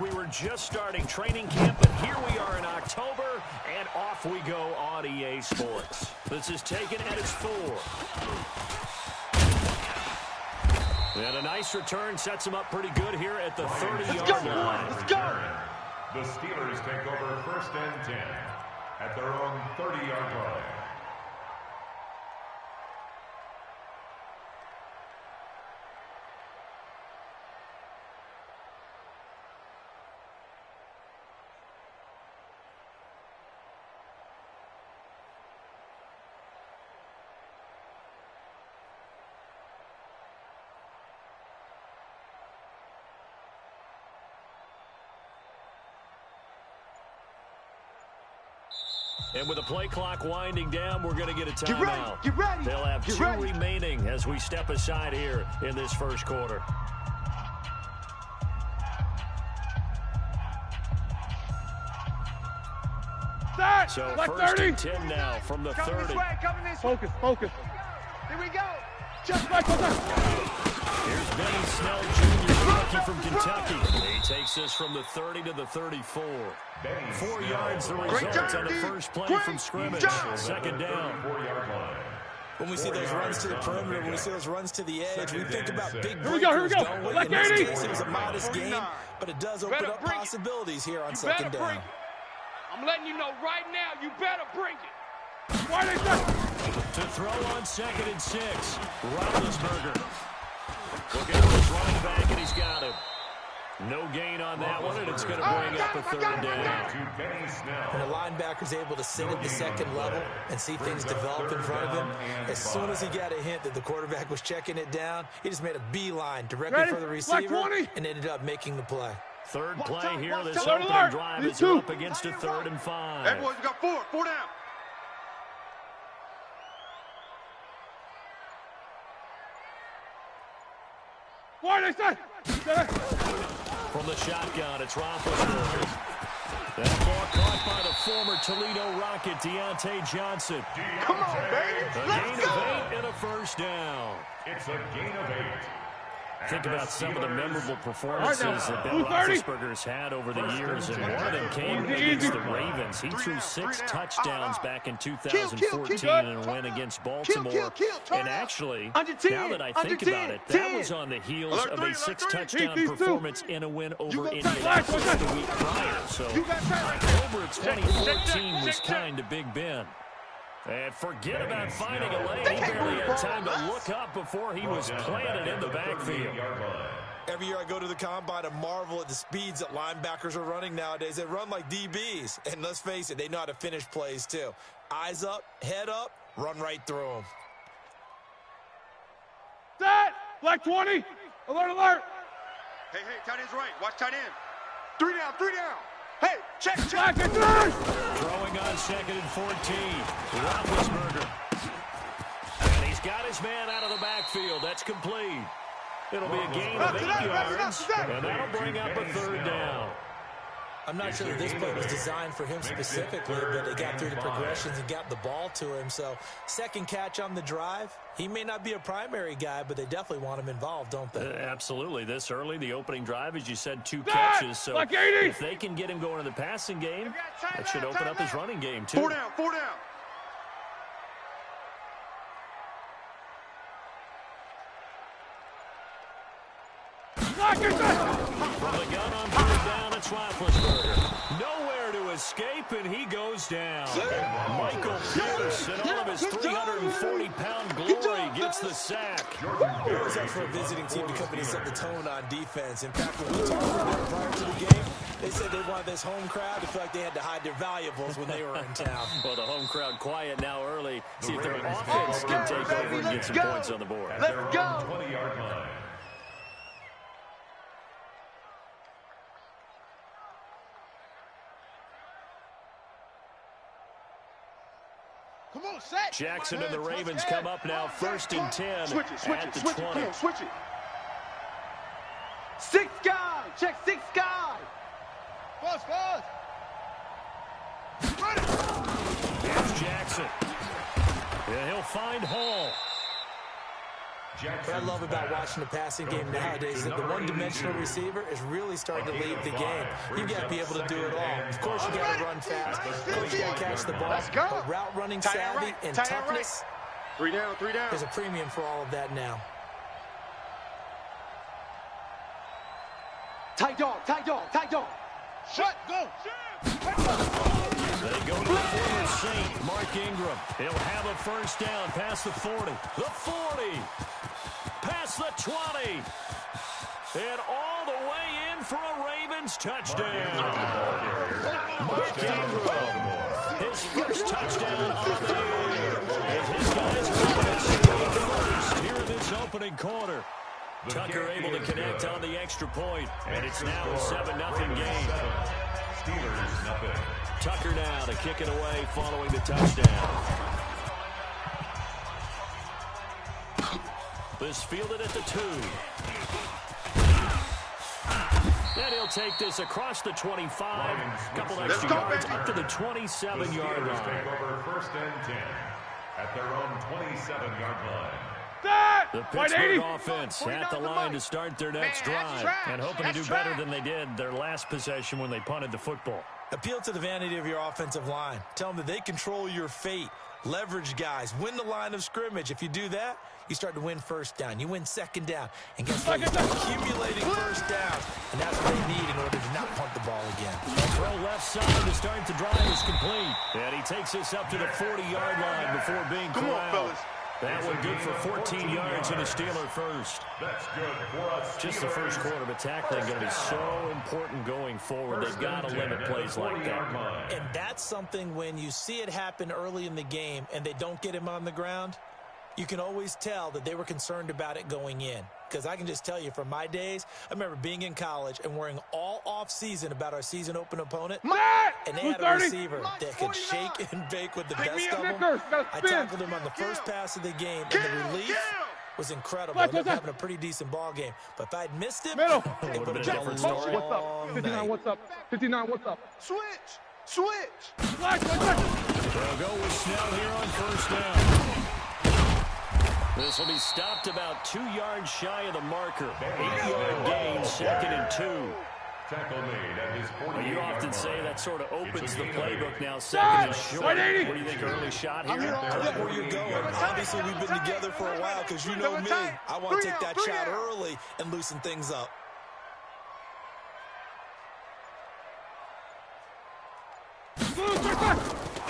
We were just starting training camp, but here we are in October, and off we go on EA Sports. This is taken at its 4. And a nice return sets him up pretty good here at the 30-yard line. Let's go! The Steelers take over 1st and 10 at their own 30-yard line. And with the play clock winding down, we're going to get a timeout. Get ready. They'll have 2 remaining as we step aside here in this first quarter. So 1st and 10 now from the 30. Focus. Here we go. Just like Here's Benny Snell Jr., rookie from Kentucky. He takes this from the 30 to the 34. 4 yards the result on the first play from scrimmage. 2nd down. When we see those runs to the perimeter, when we see those runs to the edge, we think about big breakers. Here we go. Don't we? In this case, it was a modest game, but it does open up possibilities here on 2nd down. I'm letting you know right now, you better bring it. Why they say? To throw on 2nd and 6. Roethlisberger. Looking at his running back, and he's got him. No gain on that one, and it's going to bring up a 3rd down. When a linebacker's able to sit at the 2nd level and see things develop in front of him, as soon as he got a hint that the quarterback was checking it down, he just made a beeline directly for the receiver and ended up making the play. 3rd play here. This opening drive is up against a 3rd and 5. Hey, boys, we got 4 down. Why they say? From the shotgun, it's Roethlisberger. That ball caught by the former Toledo Rocket, Deontay Johnson. Come on, baby. A gain of 8 and a 1st down. It's a gain of 8. Think about some of the memorable performances that Ben Roethlisberger's had over the years, and one of them came against the Ravens. He threw 6 touchdowns back in 2014 in a win against Baltimore. And actually, now that I think about it, that was on the heels of a 6-touchdown performance in a win over Indianapolis the week prior. So October 2014 was kind of Big Ben. And forget about finding a lane. He barely had time to look up before he was planted in the backfield. Every year I go to the combine and marvel at the speeds that linebackers are running nowadays. They run like DBs. And let's face it, they know how to finish plays too. Eyes up, head up, run right through them. Set! Black 20! Alert! Hey, tight end's right. Watch tight end. 3 down. Hey, check. Black and 3! Throwing on 2nd and 14. Roethlisberger. And he's got his man out of the backfield. That's complete. It'll be a gain of 8 yards, and that'll bring up a 3rd down. I'm not sure that this play was designed for him specifically, but it got through the progressions and got the ball to him. So 2nd catch on the drive. He may not be a primary guy, but they definitely want him involved, don't they? Absolutely. This early, the opening drive, as you said, 2 catches. So if they can get him going in the passing game, that should open up his running game, too. 4 down. From the gun on 3rd down, it's Roethlisberger. Nowhere to escape, and he goes down. Michael Pierce, in all of his 340-pound glory, gets the sack. It was up for a visiting team to come in and set the tone on defense. In fact, when we talked to them prior to the game, they said they wanted this home crowd to feel like they had to hide their valuables when they were in town. Well, the home crowd quiet now early. See if their offense can take over and get some points on the board. Let's go. 20-yard line. Come on, set. Jackson and the Ravens come up now, 1st and 10 at the 20. Switch it. 6 guy. Check 6 guy. Fast. Here's Jackson. Yeah, he'll find Hall. What I love about watching the passing game nowadays is that the one-dimensional receiver is really starting to lead the game. You've got to be able to do it all. Of course, you got to run fast. Of course, you got to catch the ball. But route running savvy and toughness, 3 down, 3 down. There's a premium for all of that now. Tight dog, tight dog, tight dog. Shut, go. They go to the former Saint, Mark Ingram. He'll have a first down past the 40. The 40. Past the 20. And all the way in for a Ravens touchdown. Mark Ingram. His first touchdown on the year. And his guys are first here in this opening quarter. Tucker able to connect on the extra point, and it's now a 7-0 game. Steelers nothing. Tucker now to kick it away following the touchdown. This fielded at the 2. Then he'll take this across the 25. A couple extra yards up to the 27-yard line. Take over first and 10 at their own 27-yard line. The Pittsburgh offense at the line to start their next drive and hoping to do better than they did their last possession when they punted the football. Appeal to the vanity of your offensive line. Tell them that they control your fate. Leverage guys. Win the line of scrimmage. If you do that, you start to win first down. You win second down. And guess what? You start accumulating first downs. And that's what they need in order to not punt the ball again. The throw left side to start the drive is complete. And he takes this up to the 40-yard line before being corralled. That one good for 14 yards and a Steeler first. That's good for us. Just the first quarter, but tackling going to be so important going forward. They've got to limit plays like that. And that's something when you see it happen early in the game and they don't get him on the ground, you can always tell that they were concerned about it going in. Because I can just tell you from my days, I remember being in college and worrying all off-season about our season open opponent. And they had a receiver that could shake and bake with the best of them. I tackled him on the first pass of the game, and the relief was incredible. I ended up having a pretty decent ball game. But if I'd missed him, Middle. it would have been a different What's story. up? 59, what's up? 59, what's up? Switch. They'll go with Snell here on first down. This will be stopped about 2 yards shy of the marker. 8-yard gain, 2nd and 2. Tackle made at his 40. Well, you often say that sort of opens the playbook now, 2nd and short. What do you think, early shot here? I like where you're going. Obviously, we've been together for a while because you know me. I want to take that shot early and loosen things up.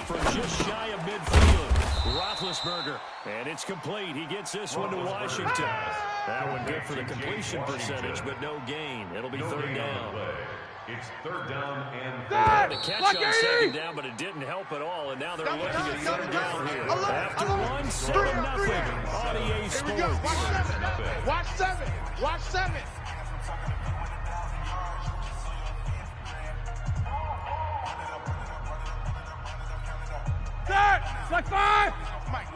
From just shy of midfield, Roethlisberger. And it's complete. He gets this one to Washington. That one good for the completion percentage, but no gain. It'll be 3rd down. It's 3rd down and The catch on 2nd down, but it didn't help at all. And now they're looking at 3rd down here. After 1, 7-0 on EA Sports. Watch 7. Watch 7. Set. Like 5.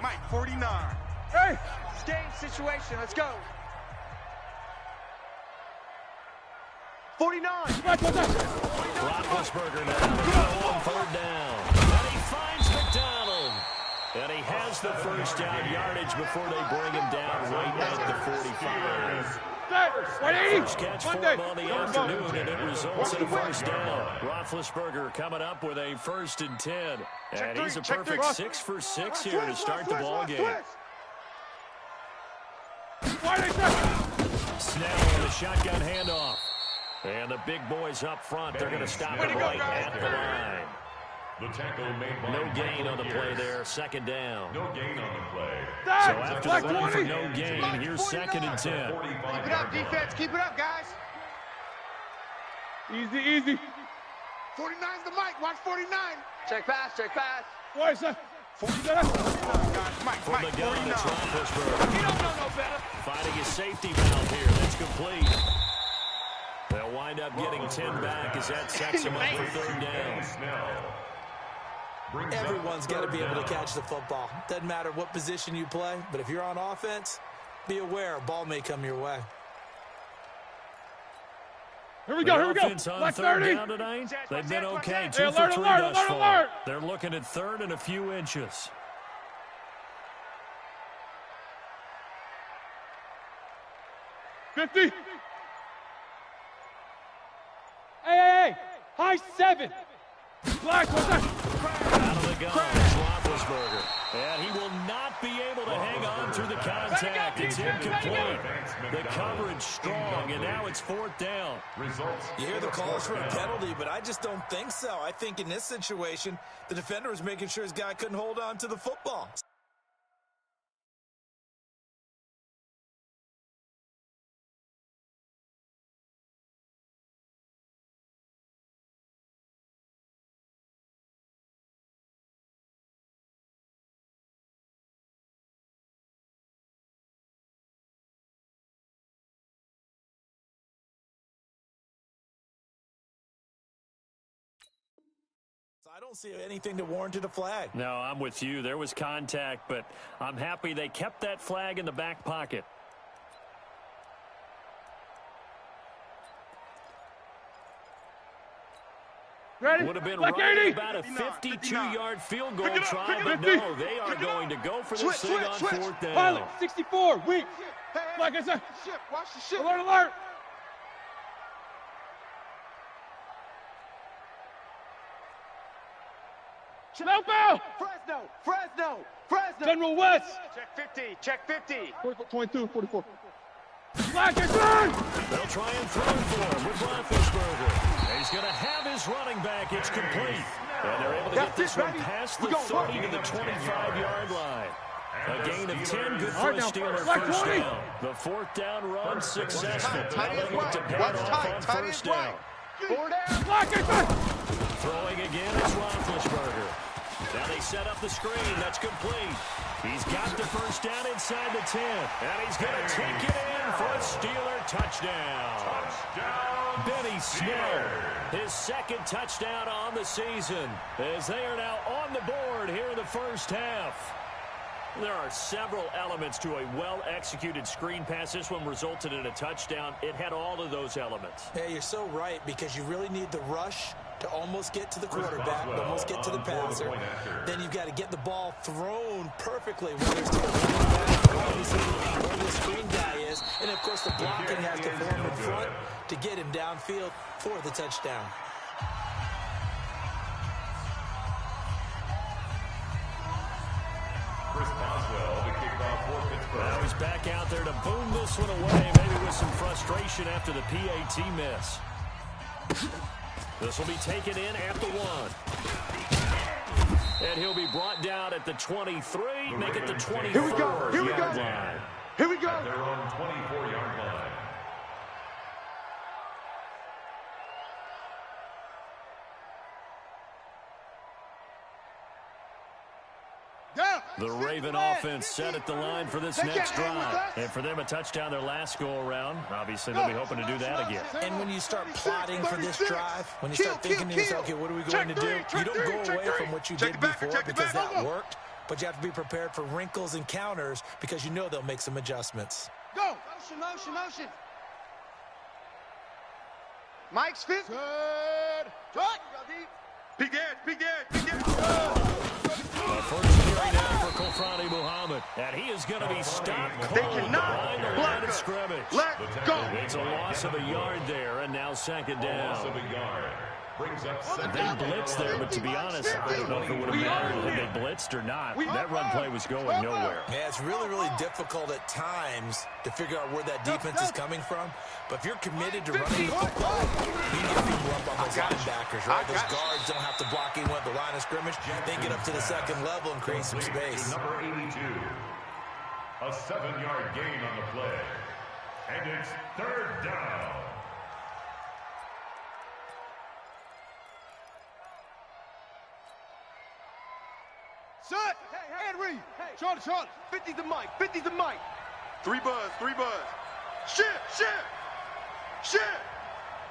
Mike, 49. Hey. Stay in situation. Let's go. 49. Roethlisberger now on 3rd down. And he finds McDonald. And he has the first down yardage before they bring him down right at the 45. First catch for him on the afternoon, and it results in a first down. Roethlisberger coming up with a 1st and 10. And he's a perfect 6 for 6 here to start the ball game. Snell on the shotgun handoff. And the big boys up front, they're going to stop it right at the line. the tackle made by No gain on the play there, 2nd down. No gain on the play. So after the run for no gain, here's 2nd and 10. Keep it up, defense. Keep it up, guys. Easy, easy. 49's the mic. Watch 49. Check pass, check pass. Boys, 49. Mike, From the gun, 49. it's Roethlisberger. You don't know no better. Finding his safety valve here. That's complete. They'll wind up getting 10 back as that sets him up for 3rd down. Everyone's got to be able to catch the football. Doesn't matter what position you play, but if you're on offense, be aware a ball may come your way. Here we go, here we go. Offense on Black 3rd 30. down tonight. They've been okay. 2 Hey, for alert, 3 alert, thus alert, far. alert. They're looking at 3rd and a few inches. 50. Hey. High 7. Black, what's that? Out of the gun, Roethlisberger. And he will not be able to hang on through the contact. It's incomplete. The coverage strong, and now it's 4th down. You hear the calls for a penalty, but I just don't think so. I think in this situation, the defender was making sure his guy couldn't hold on to the football. I don't see anything that warranted a flag. No, I'm with you. There was contact, but I'm happy they kept that flag in the back pocket. Ready? Would have been Black right 80. about a 52-yard field goal try, but no, they are going to go for this thing on 4th down. Pilot, 64, weak. Black, I said. Watch the ship. Alert, alert. Snowball! Fresno. General West! Check 50, check 50. 22, 44. Black is on! They'll try and throw for him with Roethlisberger. He's going to have his running back. It's complete. And they're able to get this one past the 30 to the 25-yard line. A gain of 10, good for a Steeler first down. The 4th down run successful. Now they look to pay it off on first down. 4 down. Black is on! Throwing again is Roethlisberger. Now they set up the screen. That's complete. He's got the first down inside the 10. And he's going to take it in for a Steeler touchdown. Benny Snell, his 2nd touchdown on the season, as they are now on the board here in the first half. There are several elements to a well-executed screen pass. This one resulted in a touchdown. It had all of those elements. Hey, you're so right, because you really need the rush to almost get to the quarterback, to almost get to the passer. Then you've got to get the ball thrown perfectly, whether it's to the running back, where the screen guy is. And, of course, the blocking has to form in front to get him downfield for the touchdown. Now he's back out there to boom this one away, maybe with some frustration after the PAT miss. This will be taken in at the 1. And he'll be brought down at the 23, make it the 24. Here we go. Here we go. Line. Here we go. At their own 24-yard line. The Raven offense set at the line for this next drive. And for them, a touchdown their last go-around. Obviously, they'll be hoping to do that again. And when you start plotting for this drive, when you start thinking to yourself, okay, what are we going to do? You don't go away from what you did before because that worked, but you have to be prepared for wrinkles and counters because you know they'll make some adjustments. Go. Motion. Mike's fifth. Good. Big edge. First carry down for Kofrani Muhammad. And he is going to be stopped cold They cannot behind the block line of us. scrimmage. Let's go. It's a loss of a yard there, and now 2nd Loss of down. a yard. Brings up They blitzed there, but to be honest, I don't know if it would have mattered if they blitzed or not. That run play was going nowhere. Yeah, it's really, really difficult at times to figure out where that defense is coming from. But if you're committed to running the football, you get people up on those linebackers, right? Those guards don't have to block anyone at the line of scrimmage. They get up to the 2nd level and create some space. Number 82. A 7-yard gain on the play. And it's 3rd down. Set. Henry. Short. 50 to Mike. 50 to Mike. 3 buzz. Shit.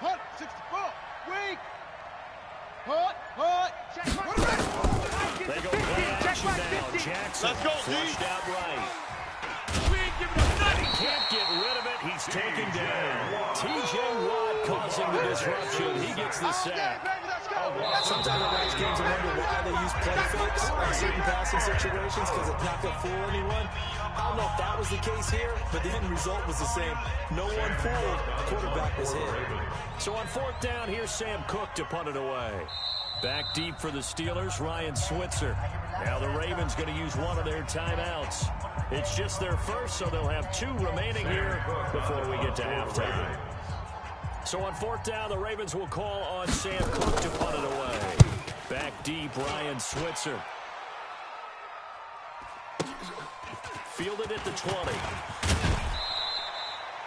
Hut. 64. Weak. Hut. They go play action now. Jackson Let's go, flushed D. out right. We ain't giving up nothing. He can't get rid of it. He's taken down. T.J. Watt causing the disruption. He gets the sack. Sometimes I watch games and wonder why they use play fakes in certain passing situations because it's not going to fool anyone. I don't know if that was the case here, but the end result was the same. No one fooled. The quarterback was hit. So on 4th down, here's Sam Cook to punt it away. Back deep for the Steelers, Ryan Switzer. Now the Ravens going to use one of their timeouts. It's just their first, so they'll have 2 remaining here before we get to halftime. So on 4th down, the Ravens will call on Sam Cook to punt it away. Back deep, Ryan Switzer. Fielded at the 20.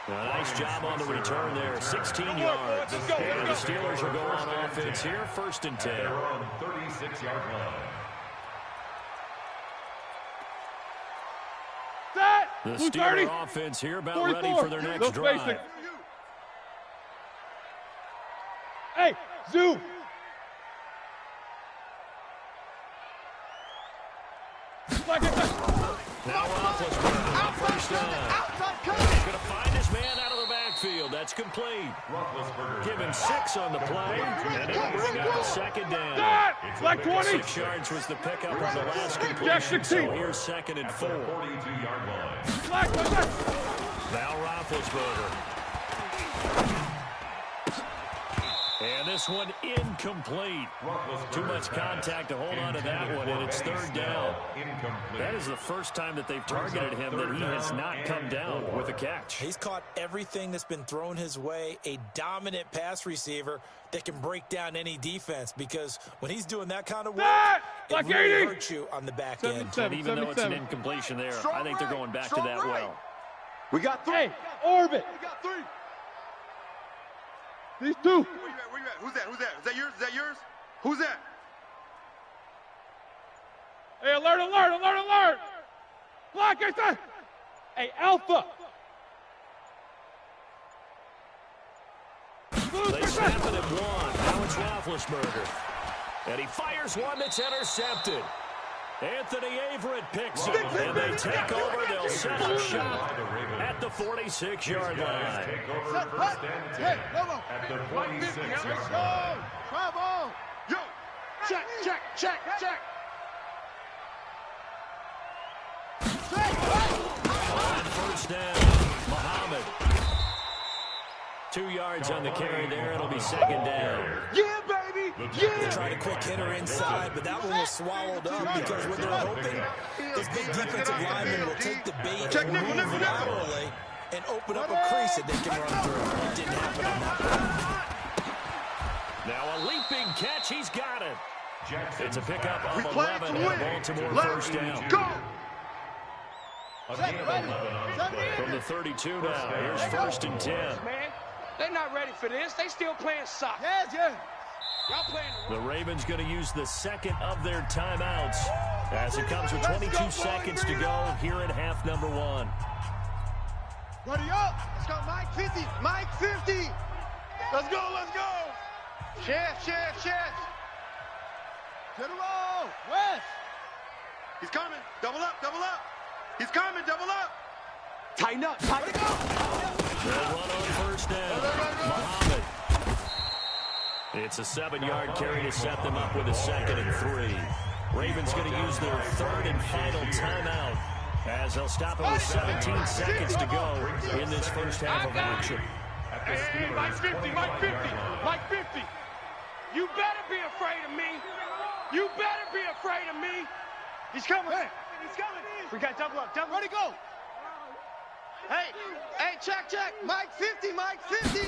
A nice job on the return there, 16 yards. And the Steelers will go on offense here, 1st and 10. They're on 36-yard line. The Steelers offense here about 44. Ready for their next drive. Basic. Hey, zoom. Now Roethlisberger on 1st down. He's going to find his man out of the backfield. That's complete. Give him 6 on the play, and it'll bring up a 2nd down. Like 20. 6 yards was the pickup on the last completion, so here's 2nd and 4. 42-yard line. Now Roethlisberger. And this one incomplete. Too much contact to hold on to that one, and it's 3rd down. That is the first time that they've targeted him that he has not come down with a catch. He's caught everything that's been thrown his way, a dominant pass receiver that can break down any defense, because when he's doing that kind of work, it really hurts you on the back end. And even though it's an incompletion there, I think they're going back to that well. We got 3. Hey, orbit. We got 3. These 2. Where you at? Who's that? Who's that? Is that yours? Is that yours? Who's that? Hey, alert, alert, alert, alert. Block, I said. Hey, Alpha. They snap it at 1. Now it's Roethlisberger. And he fires one that's intercepted. Anthony Averett picks it, and they take over. They'll set up shop at the 46-yard line. Hey, at the 46-yard line. Bravo! Yo! Check, check, check, check! On 1st down, Muhammad. 2 yards on the carry there. It'll be 2nd down. Yeah, baby! Yeah! They tried a quick hitter inside, but that one was swallowed up because when they're hoping, this big defensive lineman will take the bait and move laterally and open up a crease that they can run through. It didn't happen on that play. Now a leaping catch. He's got it. It's a pickup of We play 11 to win. at Baltimore. Left. 1st down. Go! From the 32 now. Here's 1st and 10. Man, they're not ready for this. They still playing soccer. Yes, yes. Y'all playing The Ravens going to use the 2nd of their timeouts as it comes with 22 seconds to go here in half number 1. Ready up. Let's go, Mike 50. Mike 50. Let's go, let's go. Chef, chef, chef. General, West. He's coming. Double up, double up. He's coming, double up. Tighten up, tighten up. They'll run on 1st down. Muhammad. It's a 7-yard carry to set them up with a 2nd and 3. Ravens going to use their 3rd and final timeout as they'll stop it with 17 seconds to go in this first half of action. Hey, Mike 50, Mike 50, Mike 50. You better be afraid of me. You better be afraid of me. He's coming. Hey, he's coming. We got double up, double. Ready, go. Hey, hey, check. Mike 50, Mike 50.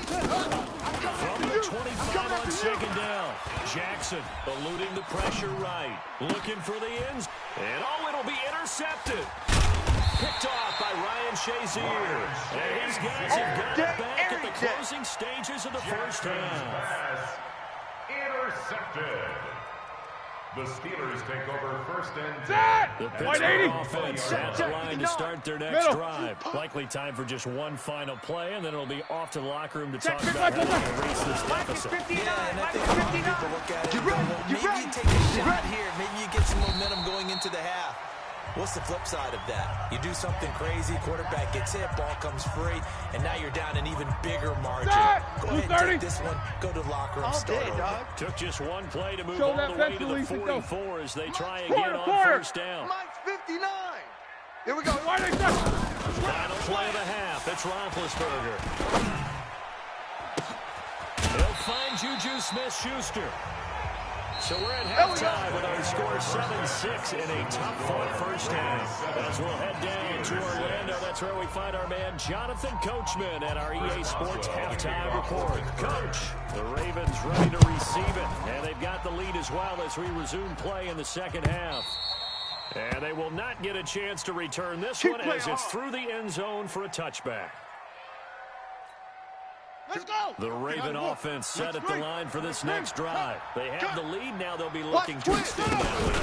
From the 25 on 2nd down. Jackson eluding the pressure right. Looking for the ends. And it'll be intercepted. Picked off by Ryan Shazier. And his guys have got it back at the closing stages of the first half. Intercepted. The Steelers take over 1st and 10. The Pittsburgh offense at the line to start their next drive. Likely time for just one final play, and then it'll be off to the locker room to talk about how to erase this deficit. Yeah, and I think a lot of people look at it and go, well, maybe you take a shot here. Maybe you get some momentum going into the half. What's the flip side of that? You do something crazy, quarterback gets hit, ball comes free, and now you're down an even bigger margin. Go ahead and take this one, go to the locker room, start over. Took just one play to move all the way to the 44 as they try again on first down. Mike's 59. Here we go. Final play of the half. It's Roethlisberger. He'll find Juju Smith-Schuster. So we're at halftime with our score 7-6 in a tough-fought first half. As we'll head down to Orlando, that's where we find our man Jonathan Coachman at our EA Sports halftime report. Coach, the Ravens ready to receive it, and they've got the lead as well as we resume play in the second half. And they will not get a chance to return this one as it's through the end zone for a touchback. Let's go. The Raven offense set at the line for this next drive. They have the lead. Now they'll be looking to extend that lead.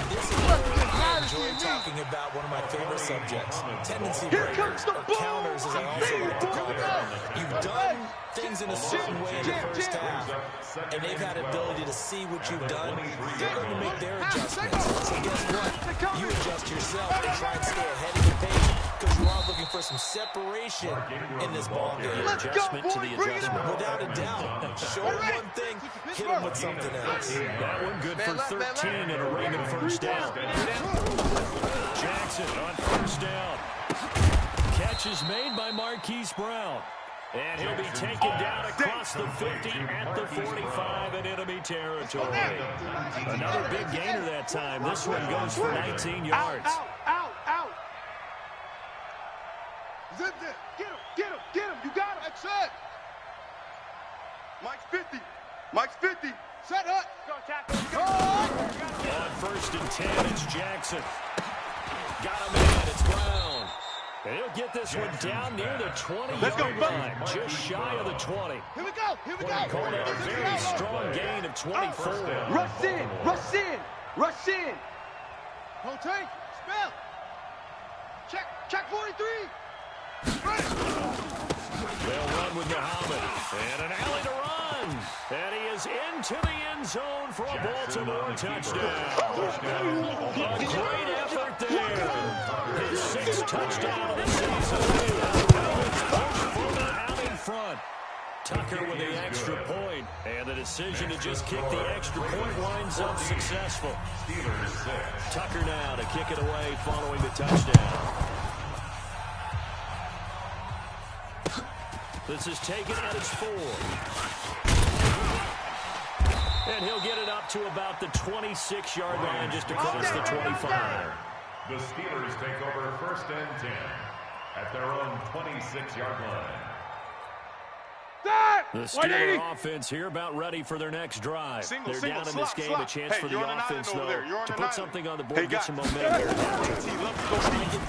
This is what I enjoy talking about, one of my favorite subjects. Tendency breakers, or counters, as I also like to call them. You've done things in a certain way in the first half, and they've had ability to see what you've done. They're going to make their adjustments. So guess what? You adjust yourself and try and stay ahead of the pace, because you are looking for some separation in this ball game. Adjustment to the adjustment. Without a doubt. Show them one thing, hit them with something else. That one good for 13 and a Raven first down. Jackson on first down. Catch is made by Marquise Brown. And he'll be taken down across the 50 at the 45 in enemy territory. Another big gainer that time. This one goes for 19 yards. Out. Zip it. Get him. You got him. That's it. Mike's 50. Mike's 50. Set up. Go, tackle. On first and 10, it's Jackson. Got him in. It's Brown. And he'll get this one down near the 20-yard line, just shy of the 20. Here we go. Called out a very strong gain of 24. Rush in. Don't take. Spell. Check 43. They'll run with Muhammad. And an alley to run. And he is into the end zone for a Baltimore touchdown. A great effort there. His 6th touchdown of the season. Out in front. Tucker with the extra point. And the decision to just kick the extra point winds up successful. Tucker now to kick it away following the touchdown. This is taken at its 4. And he'll get it up to about the 26-yard line, just across the 25. The Steelers take over first and 10 at their own 26-yard line. The Steelers offense here about ready for their next drive. They're down in this game. A chance for the offense, though, to put something on the board, get some momentum.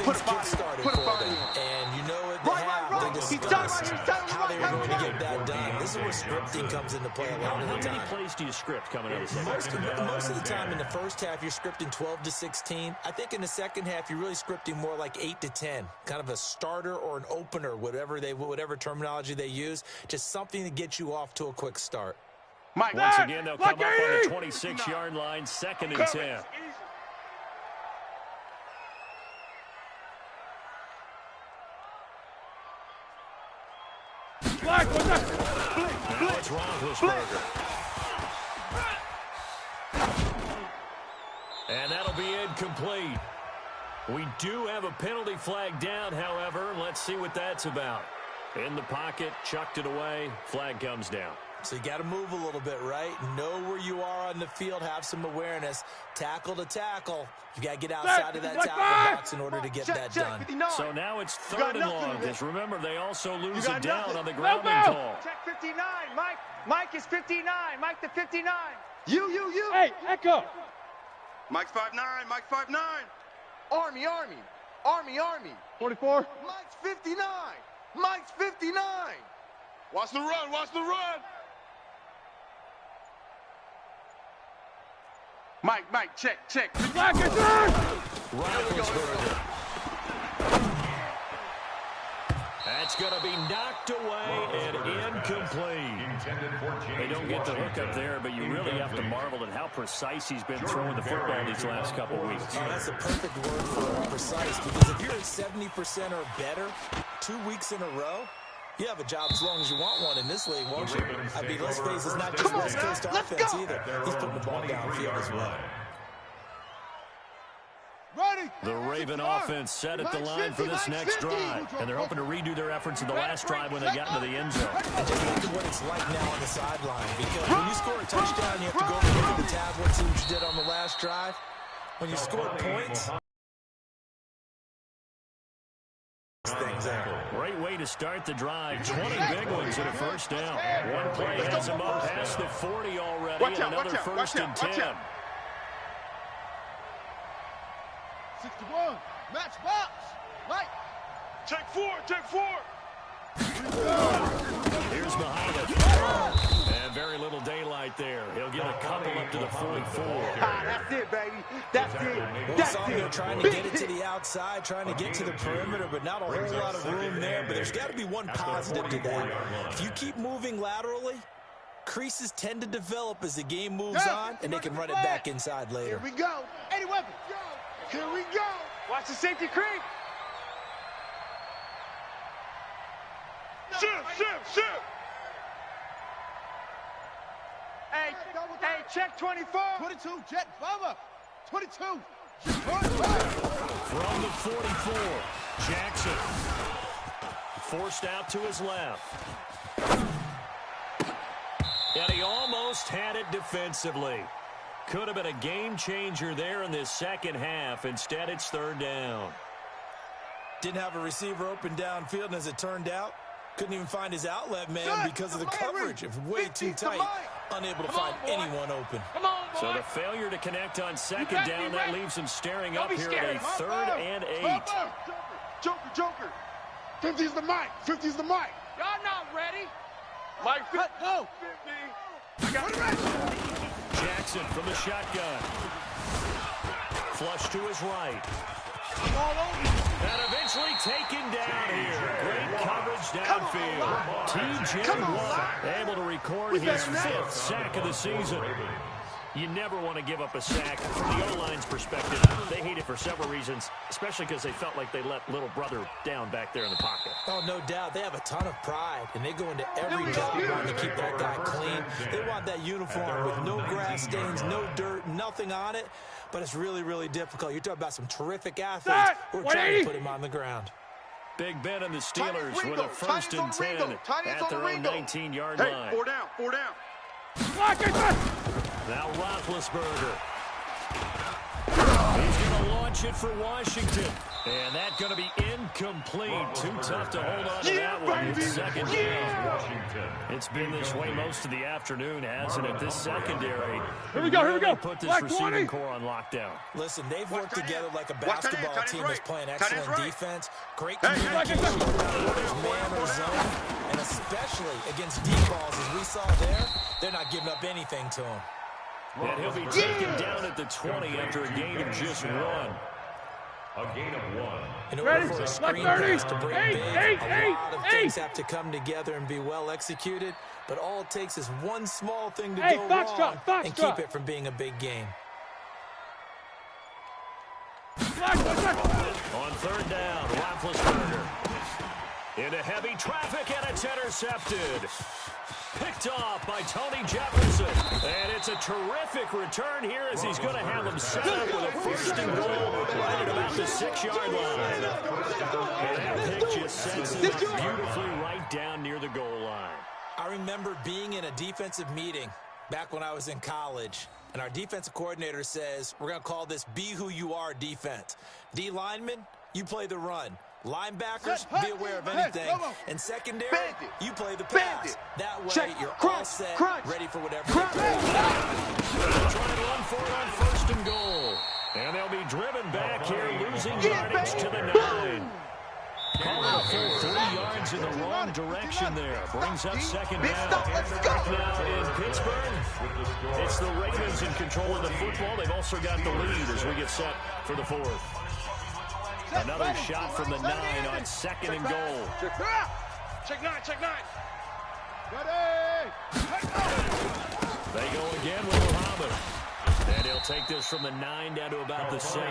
Put a body started. And you know what they have. They discussed how they were going to get that done. This is where scripting comes into play a lot of the time. How many plays do you script coming out of the second half? Most of the time in the first half, you're scripting 12 to 16. I think in the second half, you're really scripting more like 8 to 10. Kind of a starter or an opener, whatever terminology they use. Just something to get you off to a quick start. Mike, once again, they'll come up on the 26-yard line, 2nd and 10. Black, what's that? Now it's Roethlisberger. And that'll be incomplete. We do have a penalty flag down, however. Let's see what that's about. In the pocket, chucked it away, flag comes down. So you got to move a little bit, right? Know where you are on the field, have some awareness. Tackle to tackle. You got to get outside of that tackle box in order to get that done. So now it's 3rd and long, because remember, they also lose it down on the grounding call. Check 59, Mike. Mike is 59. Mike the 59. You. Hey, Echo. Mike's 5'9". Mike's 5'9". Army. 44. Mike's 59. Mike's 59. Watch the run. Mike, check. Black is there. Roethlisberger. At It's going to be knocked away and incomplete. They don't get the hook up there, but you really have to marvel at how precise he's been throwing the football these last couple weeks. Oh, that's a perfect word for precise, because if you're at 70% or better 2 weeks in a row, you have a job as long as you want one in this league, won't you? I mean, let's face it, it's not just West Coast offense either. He's putting the ball downfield as well. The Raven offense set at the line for this next drive, and they're hoping to redo their efforts in the last drive when they got into the end zone. And just look at what it's like now on the sideline, because when you score a touchdown, you have to go over and look at the tablet, see what you did on the last drive. When you score points, things there. Great way to start the drive. 20 big ones and a first down. One play has them up past the 40 already, and another first and 10. 61, match box, Mike. Take four, take four. Here's Muhammad. And very little daylight there. He'll get a couple up to the 44. That's it, baby. That's it. We saw him trying to get it to the outside, trying to get to the perimeter, but not a whole lot of room there. But there's got to be one positive to that. If you keep moving laterally, creases tend to develop as the game moves on, and they can run it back inside later. Here we go. 80 weapons. Here we go. Watch the safety creep. Shift. Hey, check 24. 22, jet bomber. 22. From the 44, Jackson. Forced out to his left. And he almost had it defensively. Could have been a game changer there in this second half. Instead, it's third down. Didn't have a receiver open downfield, and as it turned out, couldn't even find his outlet man because of the coverage. It was way too tight, unable to find anyone open. So the failure to connect on second down, that leaves him staring up here at a 3rd and 8. Joker. 50's the mic. 50's the mic. Y'all not ready. Mike, go. 50. I got it ready. Jackson from the shotgun. Flush to his right. And eventually taken down here. Great coverage downfield. T.J. Watt able to record his 5th sack of the season. You never want to give up a sack. From the O-line's perspective, they hate it for several reasons, especially because they felt like they let little brother down back there in the pocket. Oh, no doubt. They have a ton of pride, and they go into every job trying to keep that guy clean. They want that uniform with no grass stains, no dirt, nothing on it, but it's really, really difficult. You're talking about some terrific athletes who are trying to put him on the ground. Big Ben and the Steelers with a 1st and 10 at their own 19-yard line. 4 down, 4 down. Now Roethlisberger. He's going to launch it for Washington. And that's going to be incomplete. Too tough to hold on to that one. It's second down. It's been this way most of the afternoon, hasn't it? This secondary. Here we go. Put this receiving core on lockdown. Listen, they've worked together like a basketball team that's playing excellent defense. Great communication, whether it's man or zone. And especially against deep balls, as we saw there, they're not giving up anything to him. And he'll be taken down at the 20 after a gain of just 1. A gain of 1. In order for a screen pass to break big, a lot of things have to come together and be well executed. But all it takes is one small thing to go wrong and keep it from being a big game. On 3rd down, Roethlisberger. Into heavy traffic, and it's intercepted. Picked off by Tony Jefferson. And it's a terrific return here as he's going to have him set up with a 1st and goal right at about the 6-yard line. And that pick just sets him beautifully right down near the goal line. I remember being in a defensive meeting back when I was in college, and our defensive coordinator says, we're going to call this Be Who You Are defense. D linemen, you play the run. Linebackers, be aware of anything. And secondary, you play the pass. That way, you're all set, ready for whatever they play. They'll try and run for it on 1st and goal. And they'll be driven back here, losing yardage to the 9. Calling a full 3 yards in the wrong direction there. Brings up 2nd down. Now in Pittsburgh, it's the Ravens in control of the football. They've also got the lead as we get set for the 4th. Another shot from the 9 on 2nd and goal. Check 9, check 9. They go again with Muhammad. And he'll take this from the 9 down to about the 7.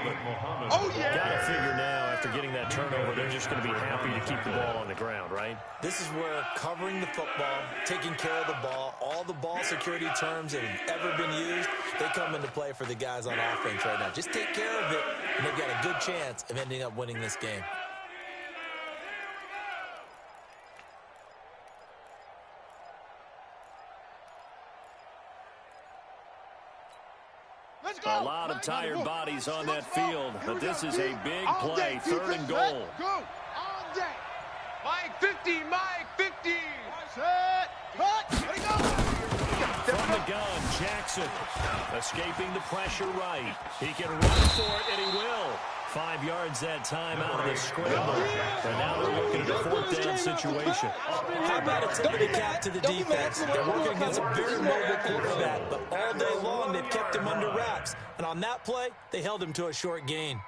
Oh, yeah! Gotta figure now, after getting that turnover, they're just going to be happy to keep the ball on the ground, right? This is where covering the football, taking care of the ball, all the ball security terms that have ever been used, they come into play for the guys on offense right now. Just take care of it, and they've got a good chance of ending up winning this game. A lot of tired bodies on that field, but this is a big play, 3rd and goal. Go! All day! Mike 50, Mike 50! Set! Cut! Let it go! From the gun, Jackson escaping the pressure right. He can run for it, and he will. 5 yards that time out of the scramble. And now they're looking at a 4th down situation. How about a tip of the cap to the defense? They're working against a very mobile quarterback, but all day long they've kept him under wraps. And on that play, they held him to a short gain.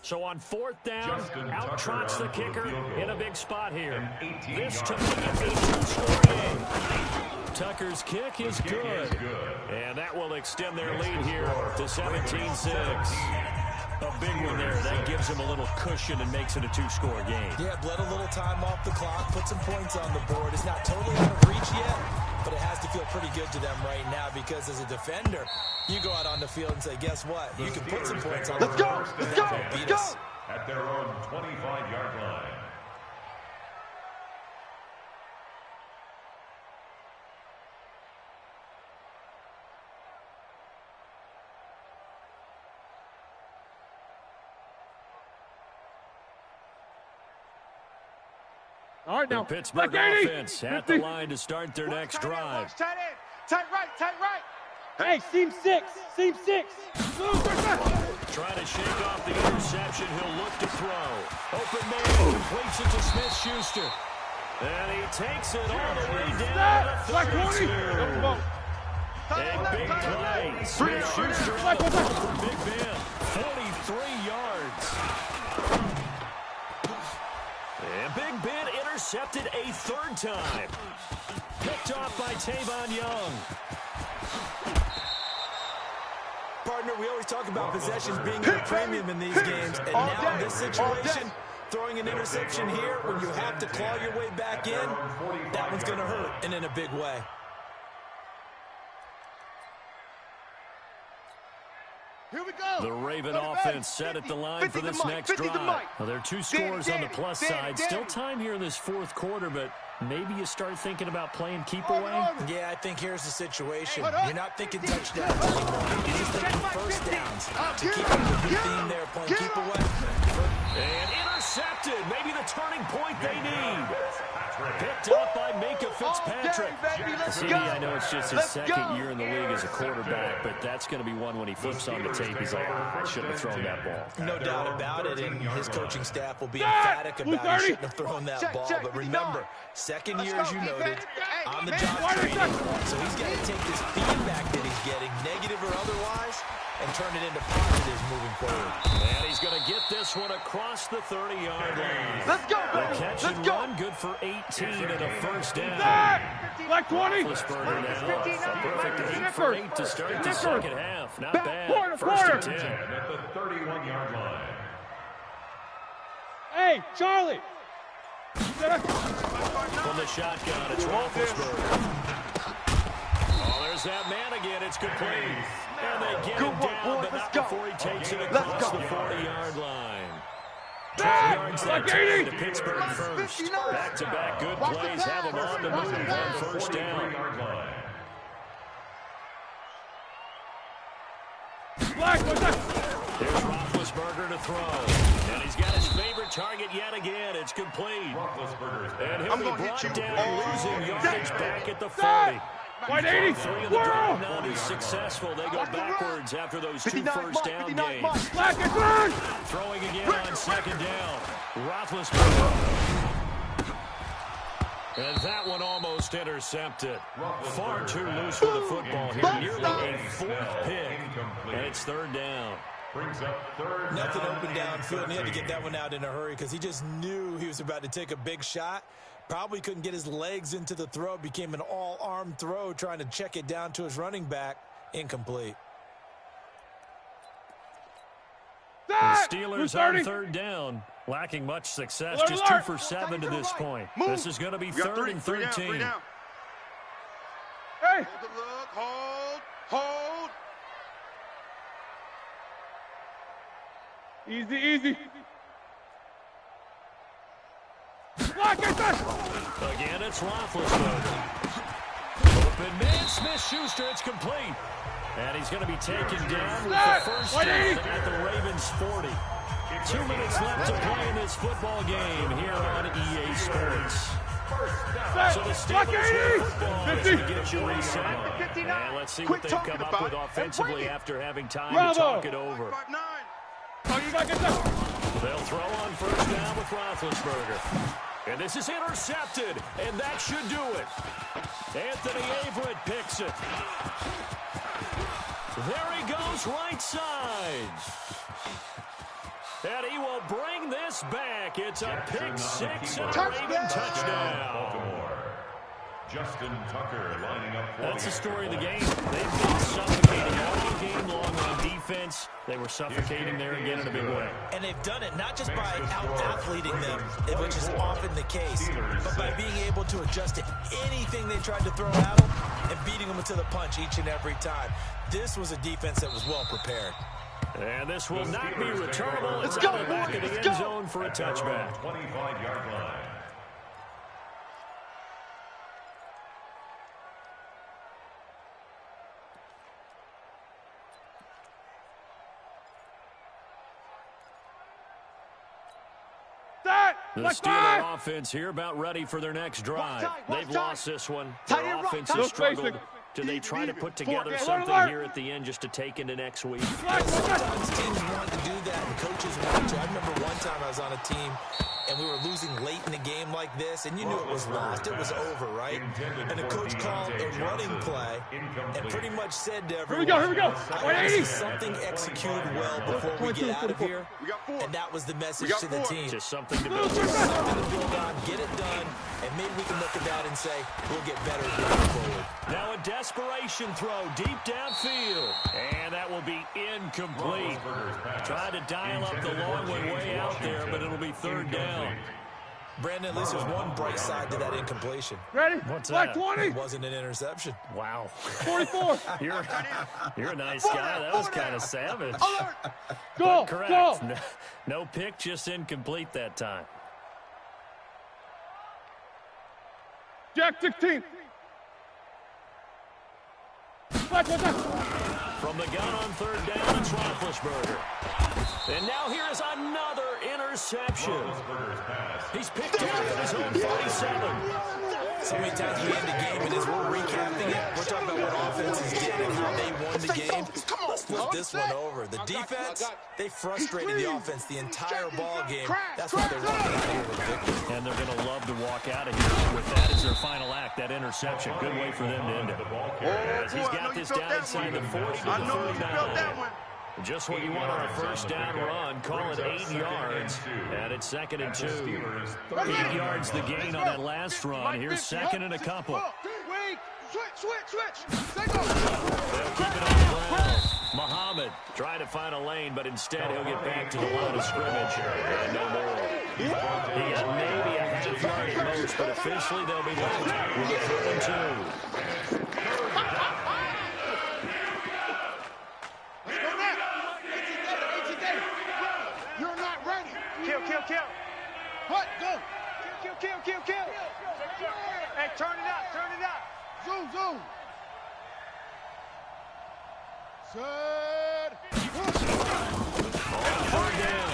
So on 4th down, out trots the kicker in a big spot here. This to make it a 2-score game. Tucker's kick is good. And that will extend their lead here to 17-6. A big one there. That gives him a little cushion and makes it a 2-score game. Yeah, bled a little time off the clock, put some points on the board. It's not totally out of reach yet, but it has to feel pretty good to them right now because as a defender, you go out on the field and say, guess what? You can put some points on the board. Let's go! Beat us. At their own 25-yard line. All right, now. The Pittsburgh offense at the line to start their next drive. Tight end, tight right, tight right. Hey, seam 6, seam 6. Trying to shake off the interception. He'll look to throw. Open man, completes it to Smith-Schuster. And he takes it all the way down to the 32. A big play. Smith-Schuster on the ball from Big Ben. 43 yards. And Big Ben intercepted a 3rd time. Picked off by Tavon Young. Partner, we always talk about possessions being a premium in these games, and now in this situation, throwing an interception here when you have to claw your way back in, that one's going to hurt, and in a big way. Here we go. The Raven offense set at the line for this next drive. Well, there are 2 scores on the plus side. Still time here in this 4th quarter, but maybe you start thinking about playing keep away? Yeah, I think here's the situation. You're not thinking touchdowns anymore. You're just thinking first downs. To keep up with your theme there, playing keep away. And intercepted. Maybe the turning point they need. Picked up by Minka Fitzpatrick. CD, I know it's just his 2nd year in the league as a quarterback, but that's going to be one when he flips on the tape. He's like, I shouldn't have thrown that ball. No doubt about it, and his coaching staff will be emphatic about he shouldn't have thrown that ball. But remember, 2nd year, as you noted, on the job training. So he's got to take this feedback that he's getting, negative or otherwise, and turn it into positives moving forward. And he's going to get this one across the 30-yard line. Let's go, baby. The catch and run, good for 18 and a 1st down. Like 20. Roethlisberger now, a perfect 8 for 8 to start the 2nd half. Not bad. Quarter. 1st and 10. At the 31-yard line. Hey, Charlie. From the shotgun, it's Roethlisberger. Oh, there's that man again. It's complete. And they get him down, but not before he takes it across the 40-yard line. 12 yards that time to Pittsburgh first. Back-to-back good plays have him on the move on 1st down. Here's Roethlisberger to throw. And he's got his favorite target yet again. It's complete. And he'll be brought down, losing yardage back at the 40. 180. 3 of the drive not as successful. They go backwards after those 2 first down gains. Throwing again on 2nd down. Roethlisberger. And that one almost intercepted. Far too loose with the football here. Nearly a fourth pick. And it's third down. Brings up third. Nothing open downfield, and he had to get that one out in a hurry because he just knew he was about to take a big shot. Probably couldn't get his legs into the throw. Became an all-arm throw trying to check it down to his running back. Incomplete. The Steelers on third down. Lacking much success. Just 2 for 7 to this point. This is going to be third and 13. Three down. Hey! Hold the look. Hold. Easy. Block it! Again, it's Roethlisberger. Open man, Smith-Schuster, it's complete. And he's going to be taken down with the first down at the Ravens 40. 2 minutes left to play in this football game here on EA Sports. So the Steelers with football as we get you reset. And let's see what they've come up with offensively after having time to talk it over. They'll throw on first down with Roethlisberger. And this is intercepted, and that should do it. Anthony Averett picks it. There he goes, right side. And he will bring this back. It's a pick six and a Raven touchdown. Justin Tucker lining up for That's the story of the game. They've been suffocating all game long on defense. They were suffocating there again in a big way. And they've done it not just by out-athleting them, which is often the case, but by being able to adjust to anything they tried to throw at them and beating them to the punch each and every time. This was a defense that was well prepared. And this will not be returnable. It's out the back of the end zone for a touchback. 25-yard line. The Steeler offense here about ready for their next drive. They've lost this one. Their offense has struggled. Do they try to put together something here at the end just to take into next week? Sometimes teams want to do that and coaches want to. I remember one time I was on a team and we were losing late in the game like this, and you knew it was lost. It was over, right? And the coach called a running play and pretty much said to everyone, Here we go. I want to see something executed well before we get out of here. And that was the message to the team. Just something to build. Just something to build on, get it done, and maybe we can look at that and say, we'll get better going forward. Now a desperation throw deep downfield. And that will be incomplete. Trying to dial up the long way out there, but it'll be third down. Brandon, at least there's one bright side to that incompletion. Ready? What's Black that? 20. It wasn't an interception. Wow. 44. You're a nice guy. That was kind of savage. Go. Correct. Go. No pick, just incomplete that time. Jack 16. Black 1. From the gun on third down, it's Roethlisberger. And now here is another interception. He's picked off at his own 47. So many times we end the game, and as we're recapping it, we're talking about what offenses did and how they won the game. Let's flip this one over. The defense, they frustrated the offense the entire ball game. That's why they're walking out of here with victory. And they're going to love to walk out of here with that as their final act, that interception. Good way for them to end it. As he's got this down inside the 40 to the 39. Just what you want on a first down run. Call it 8 yards. And it's 2nd and 2. 8 yards the gain on that last run. Here's 2nd and a couple. Wait. Switch. They'll keep it on the ground. Muhammad trying to find a lane, but instead he'll get back to the line of scrimmage. And no more. He got maybe a half yard at most, but officially they'll be left with a 3rd and 2. You're not ready. Kill. What? Go. Kill. Hey, turn it up. Zoom. Set. Third down.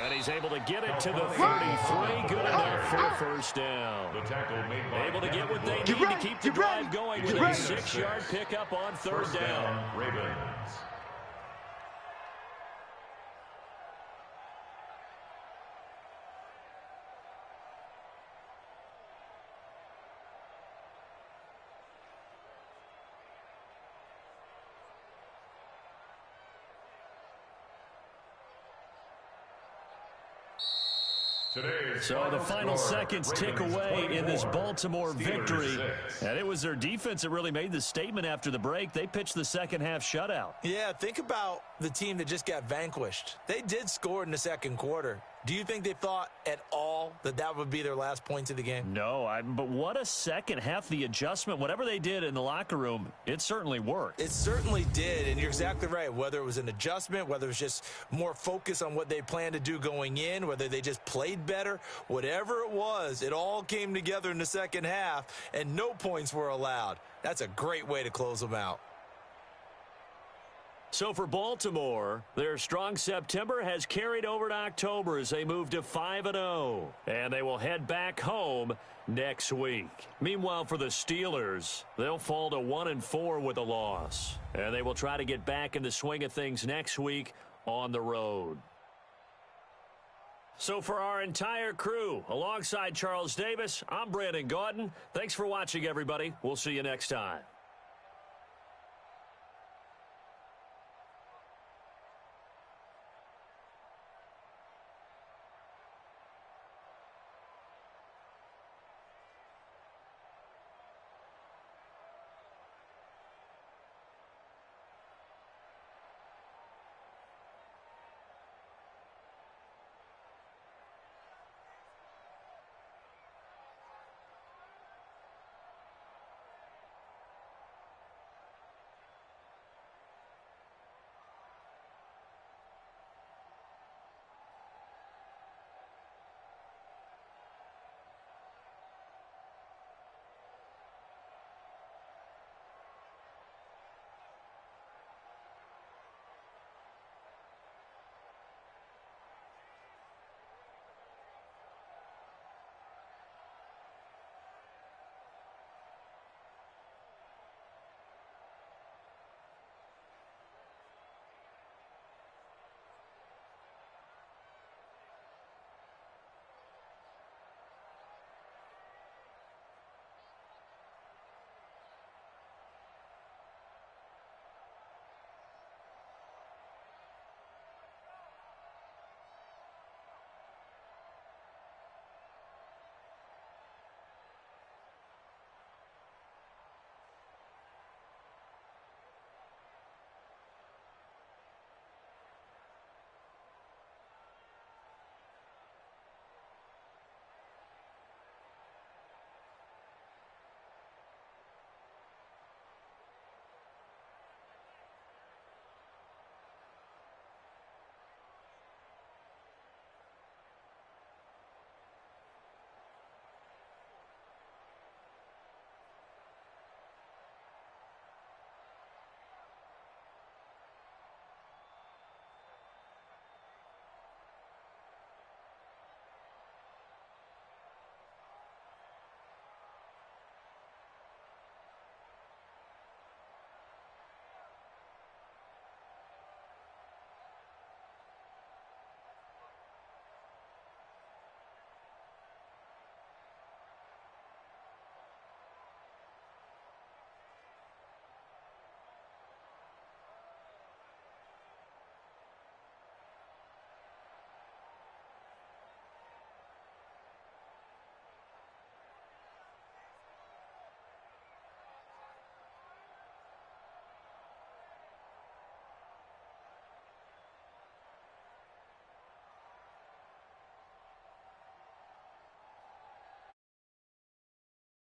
And he's able to get it to the 33. Good enough for a first down. Able to get what they need to keep the drive going with a 6-yard pickup on third down. Ravens. So the final seconds tick away in this Baltimore victory. And it was their defense that really made the statement after the break. They pitched the second half shutout. Yeah, think about the team that just got vanquished. They did score in the second quarter. Do you think they thought at all that that would be their last points of the game? No, but what a second half. The adjustment, whatever they did in the locker room, it certainly worked. It certainly did, and you're exactly right. Whether it was an adjustment, whether it was just more focus on what they planned to do going in, whether they just played better, whatever it was, it all came together in the second half, and no points were allowed. That's a great way to close them out. So for Baltimore, their strong September has carried over to October as they move to 5-0. And they will head back home next week. Meanwhile, for the Steelers, they'll fall to 1-4 with a loss. And they will try to get back in the swing of things next week on the road. So for our entire crew, alongside Charles Davis, I'm Brandon Gaudin. Thanks for watching, everybody. We'll see you next time.